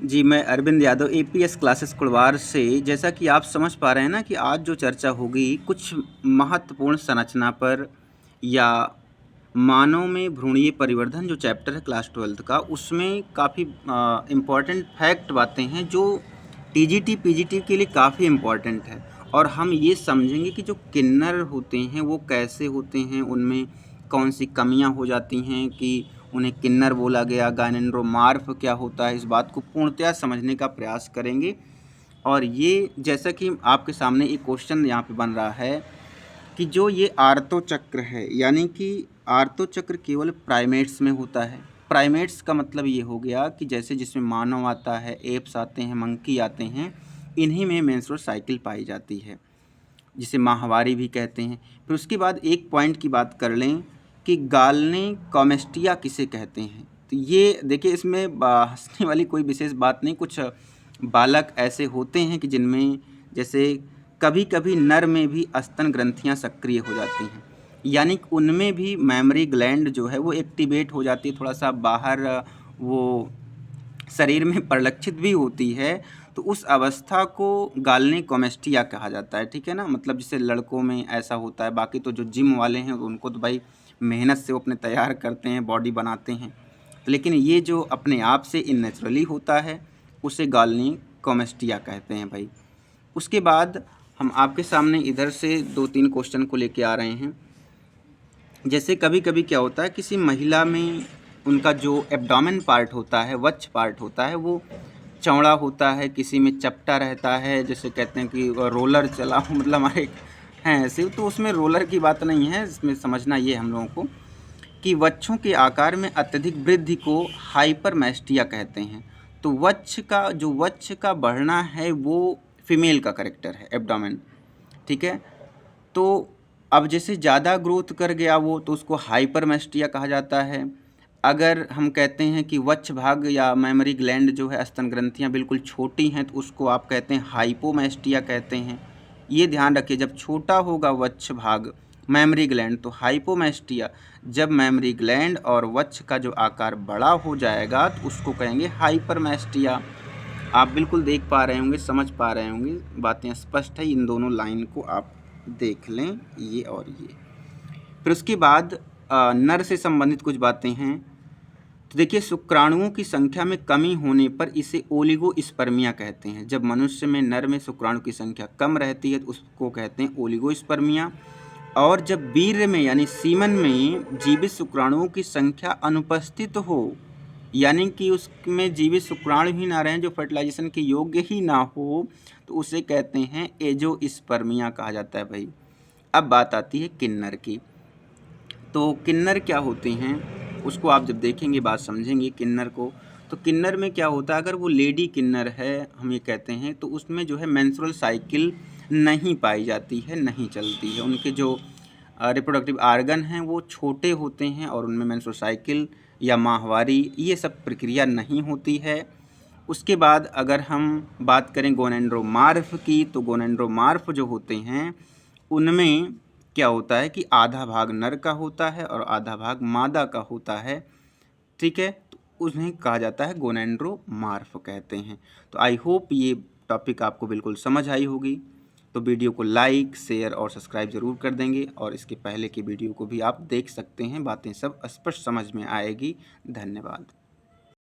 जी, मैं Arvind Yadav APS classes Kurwar से। जैसा कि आप समझ पा रहे हैं ना कि आज जो चर्चा होगी कुछ महत्वपूर्ण संरचना पर या मानव में भ्रूणीय परिवर्धन जो चैप्टर है क्लास 12th का, उसमें काफ़ी इम्पोर्टेंट फैक्ट बातें हैं जो टीजीटी पीजीटी के लिए काफ़ी इम्पोर्टेंट है। और हम ये समझेंगे कि जो किन्नर होते हैं वो कैसे होते हैं, उनमें कौन सी कमियां हो जाती हैं कि उन्हें किन्नर बोला गया, गायनेंड्रोमार्फ क्या होता है, इस बात को पूर्णतया समझने का प्रयास करेंगे। और ये जैसा कि आपके सामने एक क्वेश्चन यहाँ पे बन रहा है कि जो ये आर्तो चक्र है, यानी कि आर्तो चक्र केवल प्राइमेट्स में होता है। प्राइमेट्स का मतलब ये हो गया कि जैसे जिसमें मानव आता है, एप्स आते हैं, मंकी आते हैं, इन्हीं में मेंस्ट्रुअल साइकिल पाई जाती है, जिसे माहवारी भी कहते हैं। फिर उसके बाद एक पॉइंट की बात कर लें कि गालने कॉमेस्टिया किसे कहते हैं। तो ये देखिए, इसमें हंसने वाली कोई विशेष बात नहीं। कुछ बालक ऐसे होते हैं कि जिनमें जैसे कभी कभी नर में भी स्तन ग्रंथियां सक्रिय हो जाती हैं, यानी कि उनमें भी मेमोरी ग्लैंड जो है वो एक्टिवेट हो जाती है, थोड़ा सा बाहर वो शरीर में परिलक्षित भी होती है। तो उस अवस्था को गालने कॉमेस्टिया कहा जाता है, ठीक है ना। मतलब जैसे लड़कों में ऐसा होता है, बाकी तो जो जिम वाले हैं उनको तो भाई मेहनत से वो अपने तैयार करते हैं, बॉडी बनाते हैं। तो लेकिन ये जो अपने आप से इननेचुरली होता है उसे गालने कॉमेस्टिया कहते हैं भाई। उसके बाद हम आपके सामने इधर से 2-3 क्वेश्चन को लेके आ रहे हैं। जैसे कभी कभी क्या होता है, किसी महिला में उनका जो एब्डोमेन पार्ट होता है, वक्ष पार्ट होता है, वो चौड़ा होता है, किसी में चपटा रहता है, जैसे कहते हैं कि रोलर चला हो, मतलब हमारे हैं ऐसे। तो उसमें रोलर की बात नहीं है, इसमें समझना ये हम लोगों को कि वक्षों के आकार में अत्यधिक वृद्धि को हाइपरमेस्टिया कहते हैं। तो वक्ष का बढ़ना है वो फीमेल का करेक्टर है, एब्डोमेन, ठीक है। तो अब जैसे ज़्यादा ग्रोथ कर गया वो, तो उसको हाइपरमेस्टिया कहा जाता है। अगर हम कहते हैं कि वक्ष भाग या मेमोरी ग्लैंड जो है, स्तन ग्रंथियां बिल्कुल छोटी हैं, तो उसको आप कहते हैं हाइपोमेस्टिया कहते हैं। ये ध्यान रखिए, जब छोटा होगा वक्ष भाग मेमोरी ग्लैंड तो हाइपोमेस्टिया, जब मेमोरी ग्लैंड और वक्ष का जो आकार बड़ा हो जाएगा तो उसको कहेंगे हाइपरमेस्टिया। आप बिल्कुल देख पा रहे होंगे, समझ पा रहे होंगे, बातें स्पष्ट है। इन दोनों लाइन को आप देख लें, ये और ये। फिर उसके बाद नर से संबंधित कुछ बातें हैं। तो देखिए, शुक्राणुओं की संख्या में कमी होने पर इसे ओलिगोस्पर्मिया कहते हैं। जब मनुष्य में नर में शुक्राणु की संख्या कम रहती है तो उसको कहते हैं ओलिगोस्पर्मिया। और जब वीर्य में यानी सीमन में जीवित शुक्राणुओं की संख्या अनुपस्थित हो, यानी कि उसमें जीवित शुक्राणु ही ना रहें, जो फर्टिलाइजेशन के योग्य ही ना हो, तो उसे कहते हैं एजोस्पर्मिया कहा जाता है भाई। अब बात आती है किन्नर की। तो किन्नर क्या होते हैं, उसको आप जब देखेंगे बात समझेंगे किन्नर को। तो किन्नर में क्या होता है, अगर वो लेडी किन्नर है, हम ये कहते हैं, तो उसमें जो है मेंस्ट्रुअल साइकिल नहीं पाई जाती है, नहीं चलती है। उनके जो रिप्रोडक्टिव आर्गन हैं वो छोटे होते हैं और उनमें मेंस्ट्रुअल साइकिल या माहवारी ये सब प्रक्रिया नहीं होती है। उसके बाद अगर हम बात करें गोनेंड्रोमार्फ की, तो गोनेंड्रोमार्फ जो होते हैं उनमें क्या होता है कि आधा भाग नर का होता है और आधा भाग मादा का होता है, ठीक है। तो उन्हें कहा जाता है गोनेंड्रोमार्फ कहते हैं। तो आई होप ये टॉपिक आपको बिल्कुल समझ आई होगी। तो वीडियो को लाइक, शेयर और सब्सक्राइब ज़रूर कर देंगे, और इसके पहले की वीडियो को भी आप देख सकते हैं, बातें सब स्पष्ट समझ में आएगी। धन्यवाद।